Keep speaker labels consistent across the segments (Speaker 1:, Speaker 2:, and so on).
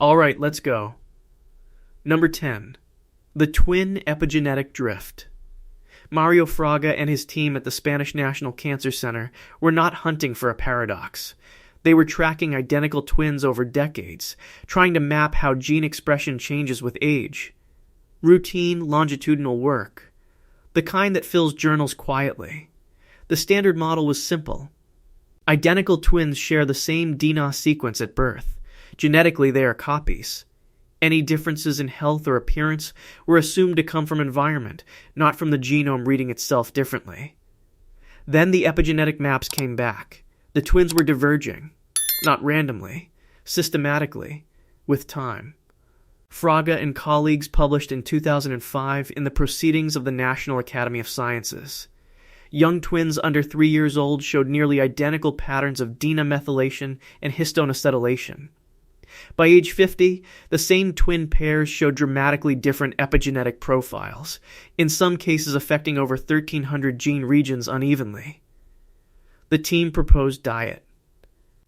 Speaker 1: Alright, let's go. Number 10. The twin epigenetic drift. Mario Fraga and his team at the Spanish National Cancer Center were not hunting for a paradox. They were tracking identical twins over decades, trying to map how gene expression changes with age. Routine, longitudinal work. The kind that fills journals quietly. The standard model was simple. Identical twins share the same D.N.A sequence at birth. Genetically, they are copies. Any differences in health or appearance were assumed to come from environment, not from the genome reading itself differently. Then the epigenetic maps came back. The twins were diverging, not randomly, systematically, with time. Fraga and colleagues published in 2005 in the Proceedings of the National Academy of Sciences. Young twins under 3 years old showed nearly identical patterns of D.N.A methylation and histone acetylation. By age 50, the same twin pairs showed dramatically different epigenetic profiles, in some cases affecting over 1,300 gene regions unevenly. The team proposed diet.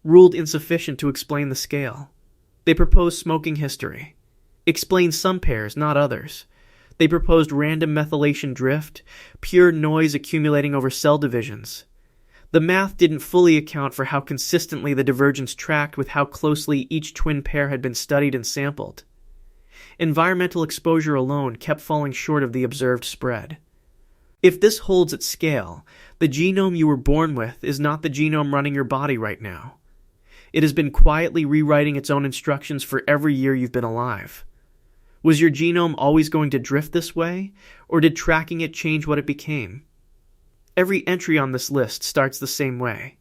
Speaker 1: Ruled insufficient to explain the scale. They proposed smoking history. Explained some pairs, not others. They proposed random methylation drift, pure noise accumulating over cell divisions. The math didn't fully account for how consistently the divergence tracked with how closely each twin pair had been studied and sampled. Environmental exposure alone kept falling short of the observed spread. If this holds at scale, the genome you were born with is not the genome running your body right now. It has been quietly rewriting its own instructions for every year you've been alive. Was your genome always going to drift this way, or did tracking it change what it became? Every entry on this list starts the same way.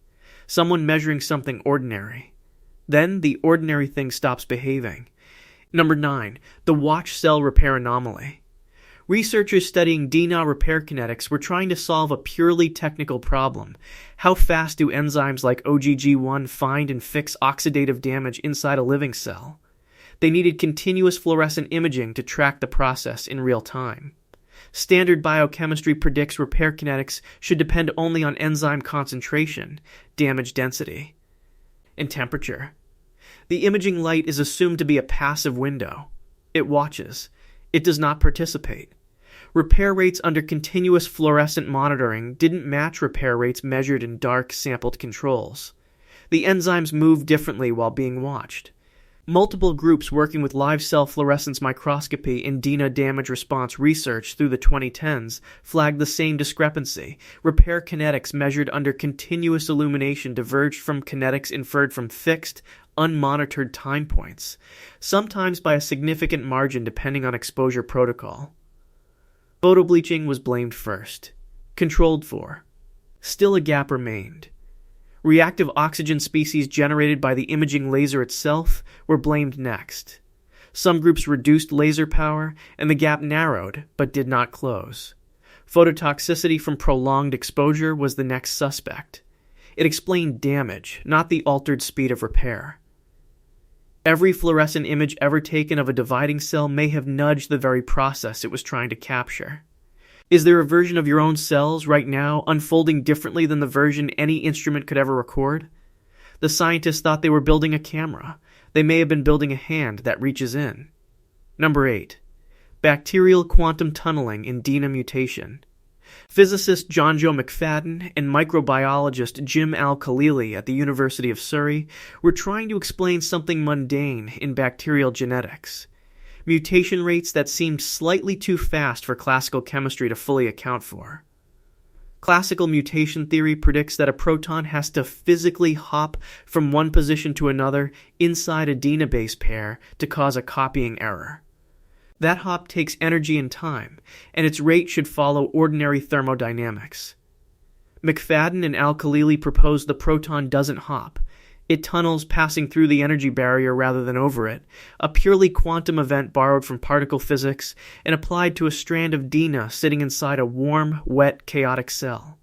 Speaker 1: Someone measuring something ordinary. Then the ordinary thing stops behaving. Number 9. The watch cell repair anomaly. Researchers studying D.N.A repair kinetics were trying to solve a purely technical problem. How fast do enzymes like OGG1 find and fix oxidative damage inside a living cell? They needed continuous fluorescent imaging to track the process in real time. Standard biochemistry predicts repair kinetics should depend only on enzyme concentration, damage density, and temperature. The imaging light is assumed to be a passive window. It watches. It does not participate. Repair rates under continuous fluorescent monitoring didn't match repair rates measured in dark, sampled controls. The enzymes moved differently while being watched. Multiple groups working with live cell fluorescence microscopy in D.N.A damage response research through the 2010s flagged the same discrepancy. Repair kinetics measured under continuous illumination diverged from kinetics inferred from fixed, unmonitored time points, sometimes by a significant margin depending on exposure protocol. Photobleaching was blamed first, controlled for. Still a gap remained. Reactive oxygen species generated by the imaging laser itself were blamed next. Some groups reduced laser power, and the gap narrowed, but did not close. Phototoxicity from prolonged exposure was the next suspect. It explained damage, not the altered speed of repair. Every fluorescent image ever taken of a dividing cell may have nudged the very process it was trying to capture. Is there a version of your own cells right now unfolding differently than the version any instrument could ever record? The scientists thought they were building a camera. They may have been building a hand that reaches in. Number 8. Bacterial quantum tunneling in D.N.A mutation. Physicist John Joe McFadden and microbiologist Jim Al-Khalili at the University of Surrey were trying to explain something mundane in bacterial genetics. Mutation rates that seemed slightly too fast for classical chemistry to fully account for. Classical mutation theory predicts that a proton has to physically hop from one position to another inside a D.N.A base pair to cause a copying error. That hop takes energy and time, and its rate should follow ordinary thermodynamics. McFadden and Al-Khalili proposed the proton doesn't hop. It tunnels, passing through the energy barrier rather than over it, a purely quantum event borrowed from particle physics and applied to a strand of D.N.A sitting inside a warm, wet, chaotic cell.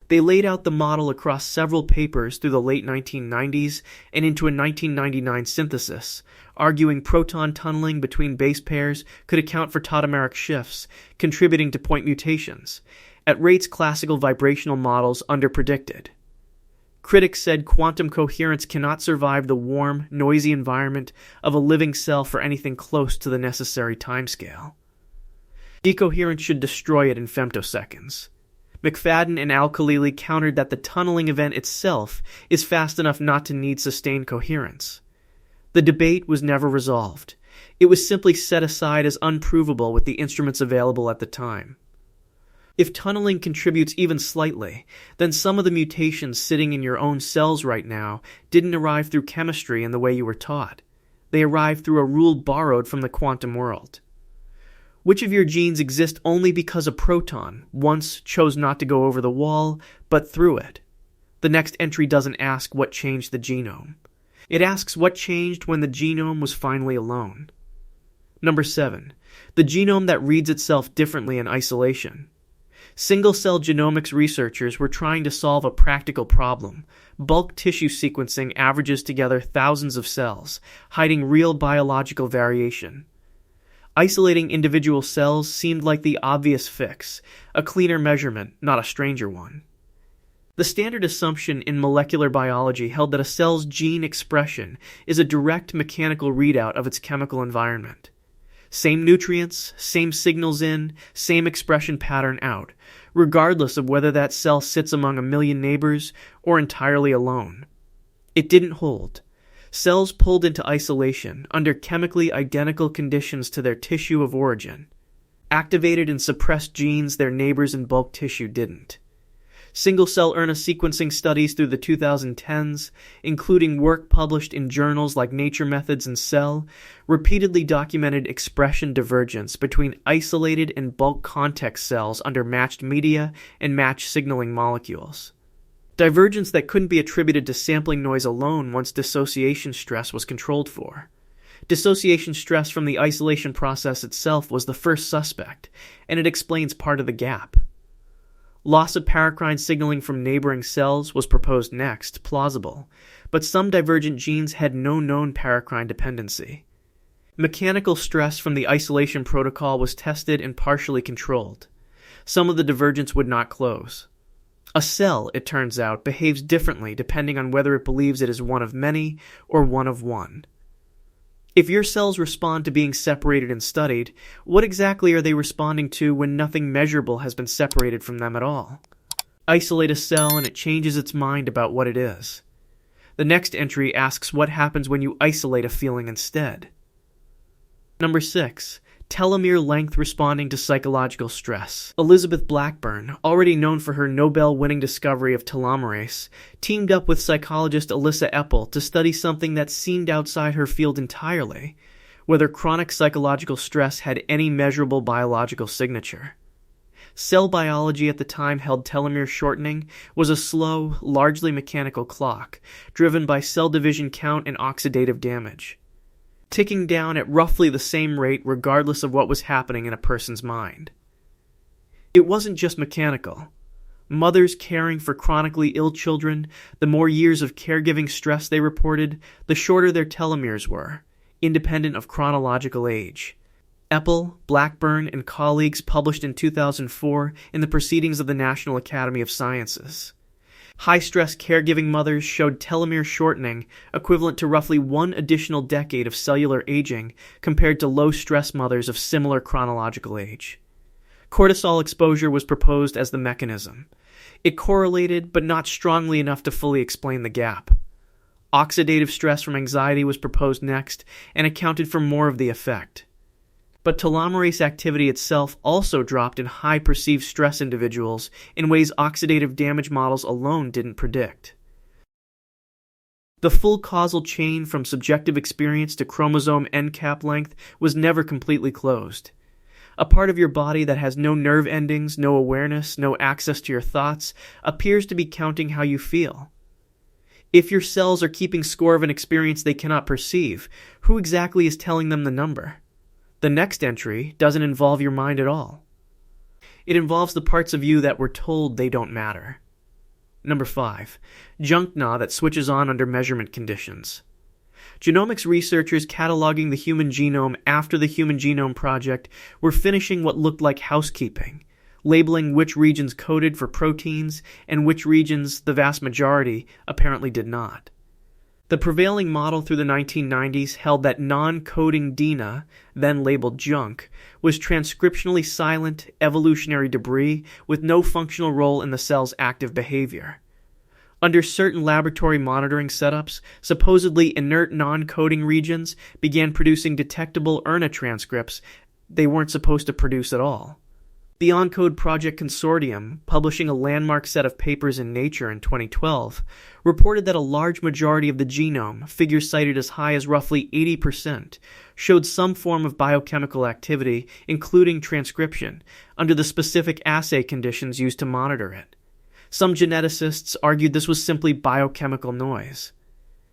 Speaker 1: They laid out the model across several papers through the late 1990s and into a 1999 synthesis, arguing proton tunneling between base pairs could account for tautomeric shifts, contributing to point mutations, at rates classical vibrational models underpredicted. Critics said quantum coherence cannot survive the warm, noisy environment of a living cell for anything close to the necessary timescale. Decoherence should destroy it in femtoseconds. McFadden and Al-Khalili countered that the tunneling event itself is fast enough not to need sustained coherence. The debate was never resolved. It was simply set aside as unprovable with the instruments available at the time. If tunneling contributes even slightly, then some of the mutations sitting in your own cells right now didn't arrive through chemistry in the way you were taught. They arrived through a rule borrowed from the quantum world. Which of your genes exist only because a proton once chose not to go over the wall, but through it? The next entry doesn't ask what changed the genome. It asks what changed when the genome was finally alone. Number 7. The genome that reads itself differently in isolation. Single-cell genomics researchers were trying to solve a practical problem. Bulk tissue sequencing averages together thousands of cells, hiding real biological variation. Isolating individual cells seemed like the obvious fix, a cleaner measurement, not a stranger one. The standard assumption in molecular biology held that a cell's gene expression is a direct mechanical readout of its chemical environment. Same nutrients, same signals in, same expression pattern out, regardless of whether that cell sits among a million neighbors or entirely alone. It didn't hold. Cells pulled into isolation under chemically identical conditions to their tissue of origin. Activated and suppressed genes their neighbors in bulk tissue didn't. Single-cell RNA sequencing studies through the 2010s, including work published in journals like Nature Methods and Cell, repeatedly documented expression divergence between isolated and bulk context cells under matched media and matched signaling molecules. Divergence that couldn't be attributed to sampling noise alone once dissociation stress was controlled for. Dissociation stress from the isolation process itself was the first suspect, and it explains part of the gap. Loss of paracrine signaling from neighboring cells was proposed next, plausible, but some divergent genes had no known paracrine dependency. Mechanical stress from the isolation protocol was tested and partially controlled. Some of the divergence would not close. A cell, it turns out, behaves differently depending on whether it believes it is one of many or one of one. If your cells respond to being separated and studied, what exactly are they responding to when nothing measurable has been separated from them at all? Isolate a cell and it changes its mind about what it is. The next entry asks what happens when you isolate a feeling instead. Number 6. Telomere length responding to psychological stress. Elizabeth Blackburn, already known for her Nobel-winning discovery of telomerase, teamed up with psychologist Elissa Epel to study something that seemed outside her field entirely, whether chronic psychological stress had any measurable biological signature. Cell biology at the time held telomere shortening was a slow, largely mechanical clock, driven by cell division count and oxidative damage, ticking down at roughly the same rate regardless of what was happening in a person's mind. It wasn't just mechanical. Mothers caring for chronically ill children, the more years of caregiving stress they reported, the shorter their telomeres were, independent of chronological age. Epel, Blackburn, and colleagues published in 2004 in the Proceedings of the National Academy of Sciences. High-stress caregiving mothers showed telomere shortening equivalent to roughly 1 additional decade of cellular aging compared to low-stress mothers of similar chronological age. Cortisol exposure was proposed as the mechanism. It correlated, but not strongly enough to fully explain the gap. Oxidative stress from anxiety was proposed next and accounted for more of the effect. But telomerase activity itself also dropped in high perceived stress individuals in ways oxidative damage models alone didn't predict. The full causal chain from subjective experience to chromosome end cap length was never completely closed. A part of your body that has no nerve endings, no awareness, no access to your thoughts, appears to be counting how you feel. If your cells are keeping score of an experience they cannot perceive, who exactly is telling them the number? The next entry doesn't involve your mind at all. It involves the parts of you that were told they don't matter. Number 5. Junk DNA that switches on under measurement conditions. Genomics researchers cataloging the human genome after the Human Genome Project were finishing what looked like housekeeping, labeling which regions coded for proteins and which regions, the vast majority, apparently did not. The prevailing model through the 1990s held that non-coding D.N.A, then labeled junk, was transcriptionally silent evolutionary debris with no functional role in the cell's active behavior. Under certain laboratory monitoring setups, supposedly inert non-coding regions began producing detectable RNA transcripts they weren't supposed to produce at all. The ENCODE Project Consortium, publishing a landmark set of papers in Nature in 2012, reported that a large majority of the genome, figures cited as high as roughly 80%, showed some form of biochemical activity, including transcription, under the specific assay conditions used to monitor it. Some geneticists argued this was simply biochemical noise.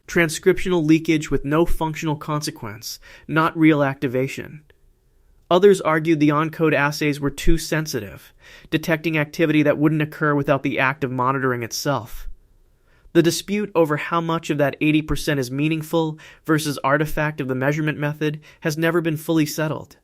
Speaker 1: Transcriptional leakage with no functional consequence, not real activation. Others argued the ENCODE assays were too sensitive, detecting activity that wouldn't occur without the act of monitoring itself. The dispute over how much of that 80% is meaningful versus artifact of the measurement method has never been fully settled.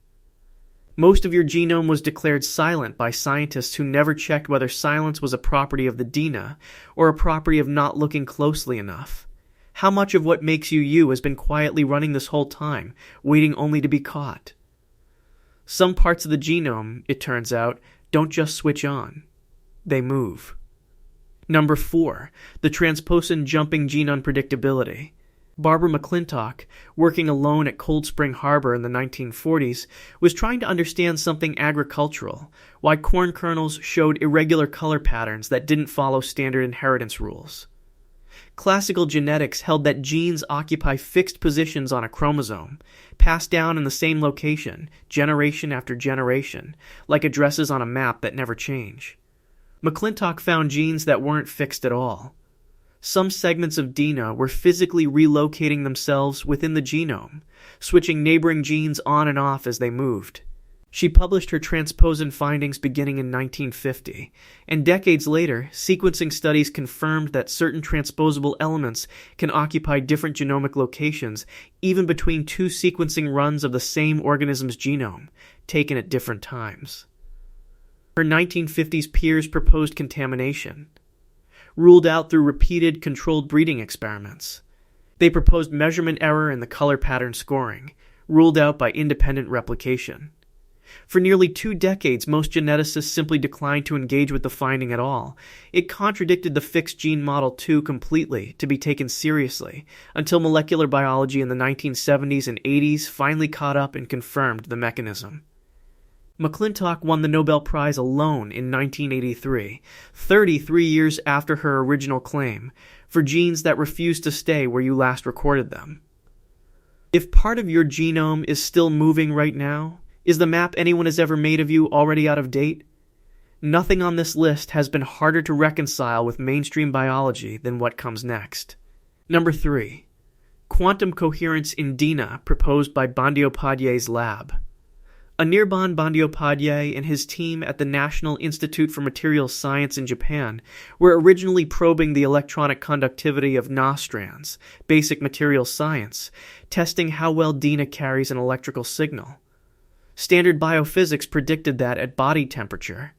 Speaker 1: Most of your genome was declared silent by scientists who never checked whether silence was a property of the D.N.A or a property of not looking closely enough. How much of what makes you you has been quietly running this whole time, waiting only to be caught? Some parts of the genome, it turns out, don't just switch on. They move. Number 4. The transposon jumping gene unpredictability. Barbara McClintock, working alone at Cold Spring Harbor in the 1940s, was trying to understand something agricultural, why corn kernels showed irregular color patterns that didn't follow standard inheritance rules. Classical genetics held that genes occupy fixed positions on a chromosome, passed down in the same location, generation after generation, like addresses on a map that never change. McClintock found genes that weren't fixed at all. Some segments of D.N.A were physically relocating themselves within the genome, switching neighboring genes on and off as they moved. She published her transposon findings beginning in 1950, and decades later, sequencing studies confirmed that certain transposable elements can occupy different genomic locations even between two sequencing runs of the same organism's genome, taken at different times. Her 1950s peers proposed contamination, ruled out through repeated controlled breeding experiments. They proposed measurement error in the color pattern scoring, ruled out by independent replication. For nearly 2 decades, most geneticists simply declined to engage with the finding at all. It contradicted the fixed gene model too completely to be taken seriously, until molecular biology in the 1970s and 80s finally caught up and confirmed the mechanism. McClintock won the Nobel Prize alone in 1983, 33 years after her original claim, for genes that refused to stay where you last recorded them. If part of your genome is still moving right now, is the map anyone has ever made of you already out of date? Nothing on this list has been harder to reconcile with mainstream biology than what comes next. Number 3. Quantum coherence in D.N.A proposed by Bandyopadhyay's lab. Anirban Bandyopadhyay and his team at the National Institute for Materials Science in Japan were originally probing the electronic conductivity of Na strands, basic materials science, testing how well D.N.A carries an electrical signal. Standard biophysics predicted that at body temperature,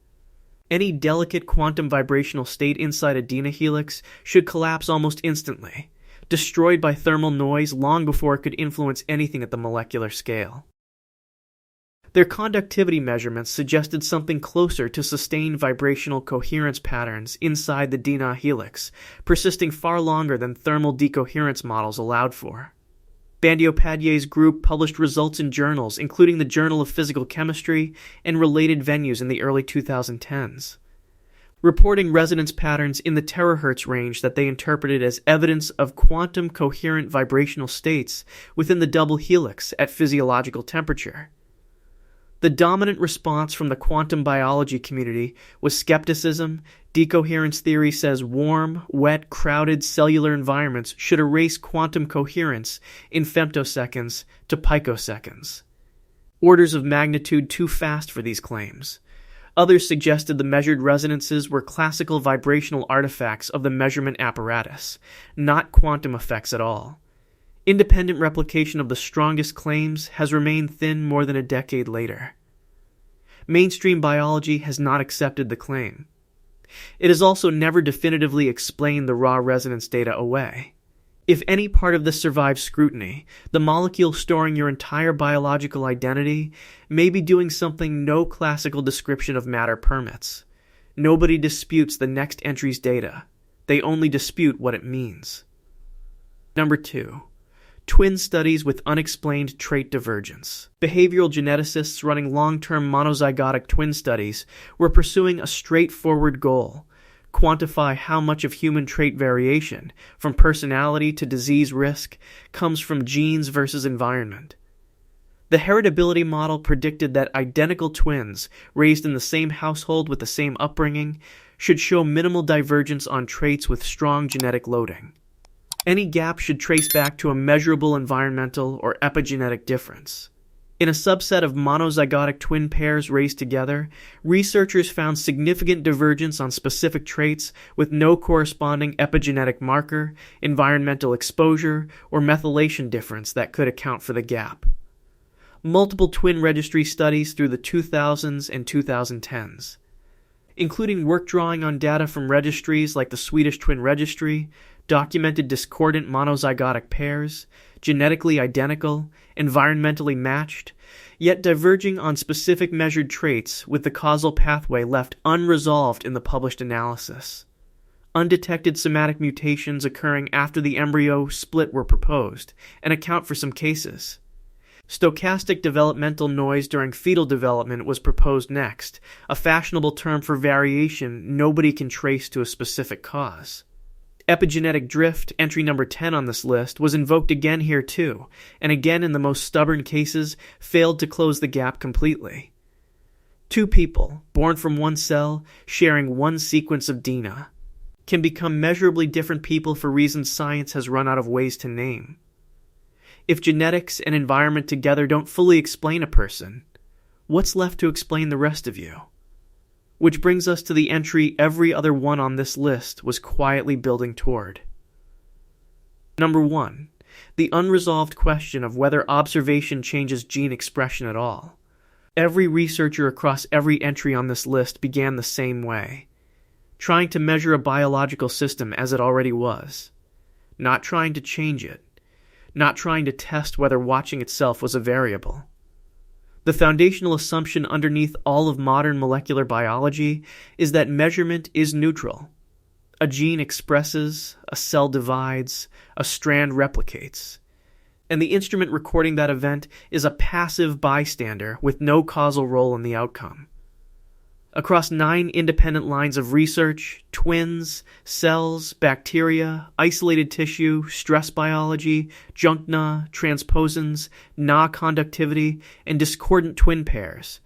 Speaker 1: any delicate quantum vibrational state inside a D.N.A helix should collapse almost instantly, destroyed by thermal noise long before it could influence anything at the molecular scale. Their conductivity measurements suggested something closer to sustained vibrational coherence patterns inside the D.N.A helix, persisting far longer than thermal decoherence models allowed for. Bandyopadhyay's group published results in journals, including the Journal of Physical Chemistry and related venues in the early 2010s, reporting resonance patterns in the terahertz range that they interpreted as evidence of quantum coherent vibrational states within the double helix at physiological temperature. The dominant response from the quantum biology community was skepticism. Decoherence theory says warm, wet, crowded cellular environments should erase quantum coherence in femtoseconds to picoseconds. Orders of magnitude too fast for these claims. Others suggested the measured resonances were classical vibrational artifacts of the measurement apparatus, not quantum effects at all. Independent replication of the strongest claims has remained thin more than a decade later. Mainstream biology has not accepted the claim. It has also never definitively explained the raw resonance data away. If any part of this survives scrutiny, the molecule storing your entire biological identity may be doing something no classical description of matter permits. Nobody disputes the next entry's data. They only dispute what it means. Number 2. Twin studies with unexplained trait divergence. Behavioral geneticists running long-term monozygotic twin studies were pursuing a straightforward goal: quantify how much of human trait variation, from personality to disease risk, comes from genes versus environment. The heritability model predicted that identical twins, raised in the same household with the same upbringing, should show minimal divergence on traits with strong genetic loading. Any gap should trace back to a measurable environmental or epigenetic difference. In a subset of monozygotic twin pairs raised together, researchers found significant divergence on specific traits with no corresponding epigenetic marker, environmental exposure, or methylation difference that could account for the gap. Multiple twin registry studies through the 2000s and 2010s, including work drawing on data from registries like the Swedish Twin Registry, documented discordant monozygotic pairs, genetically identical, environmentally matched, yet diverging on specific measured traits with the causal pathway left unresolved in the published analysis. Undetected somatic mutations occurring after the embryo split were proposed, and account for some cases. Stochastic developmental noise during fetal development was proposed next, a fashionable term for variation nobody can trace to a specific cause. Epigenetic drift, entry number 10 on this list, was invoked again here too, and again in the most stubborn cases failed to close the gap completely. Two people, born from one cell, sharing one sequence of D.N.A, can become measurably different people for reasons science has run out of ways to name. If genetics and environment together don't fully explain a person, what's left to explain the rest of you? Which brings us to the entry every other one on this list was quietly building toward. Number 1. The unresolved question of whether observation changes gene expression at all. Every researcher across every entry on this list began the same way, trying to measure a biological system as it already was, not trying to change it, not trying to test whether watching itself was a variable. The foundational assumption underneath all of modern molecular biology is that measurement is neutral. A gene expresses, a cell divides, a strand replicates, and the instrument recording that event is a passive bystander with no causal role in the outcome. Across 9 independent lines of research, twins, cells, bacteria, isolated tissue, stress biology, junk DNA, transposons, DNA conductivity, and discordant twin pairs,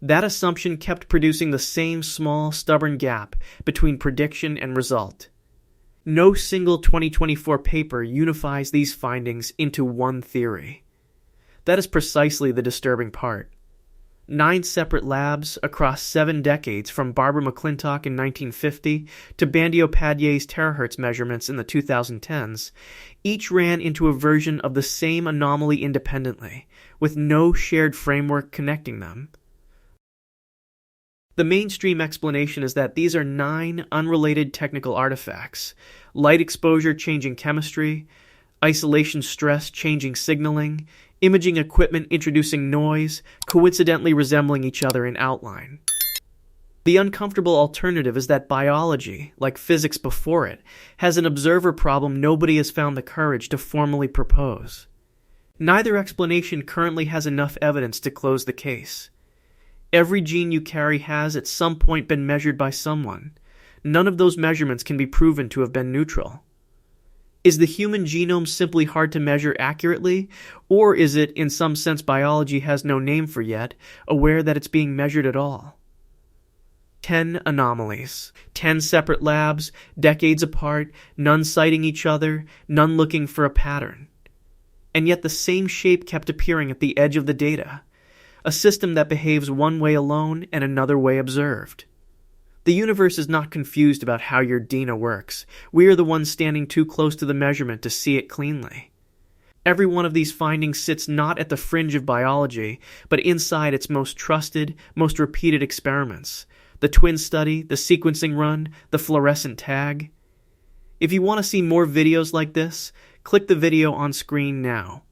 Speaker 1: that assumption kept producing the same small, stubborn gap between prediction and result. No single 2024 paper unifies these findings into one theory. That is precisely the disturbing part. 9 separate labs across 7 decades, from Barbara McClintock in 1950 to Bandyopadhyay's terahertz measurements in the 2010s, each ran into a version of the same anomaly independently, with no shared framework connecting them. The mainstream explanation is that these are 9 unrelated technical artifacts: light exposure changing chemistry, isolation stress changing signaling, imaging equipment introducing noise, coincidentally resembling each other in outline. The uncomfortable alternative is that biology, like physics before it, has an observer problem nobody has found the courage to formally propose. Neither explanation currently has enough evidence to close the case. Every gene you carry has at some point been measured by someone. None of those measurements can be proven to have been neutral. Is the human genome simply hard to measure accurately, or is it, in some sense biology has no name for yet, aware that it's being measured at all? 10 anomalies, 10 separate labs, decades apart, none citing each other, none looking for a pattern. And yet the same shape kept appearing at the edge of the data, a system that behaves one way alone and another way observed. The universe is not confused about how your D.N.A works. We are the ones standing too close to the measurement to see it cleanly. Every one of these findings sits not at the fringe of biology, but inside its most trusted, most repeated experiments. The twin study, the sequencing run, the fluorescent tag. If you want to see more videos like this, click the video on screen now.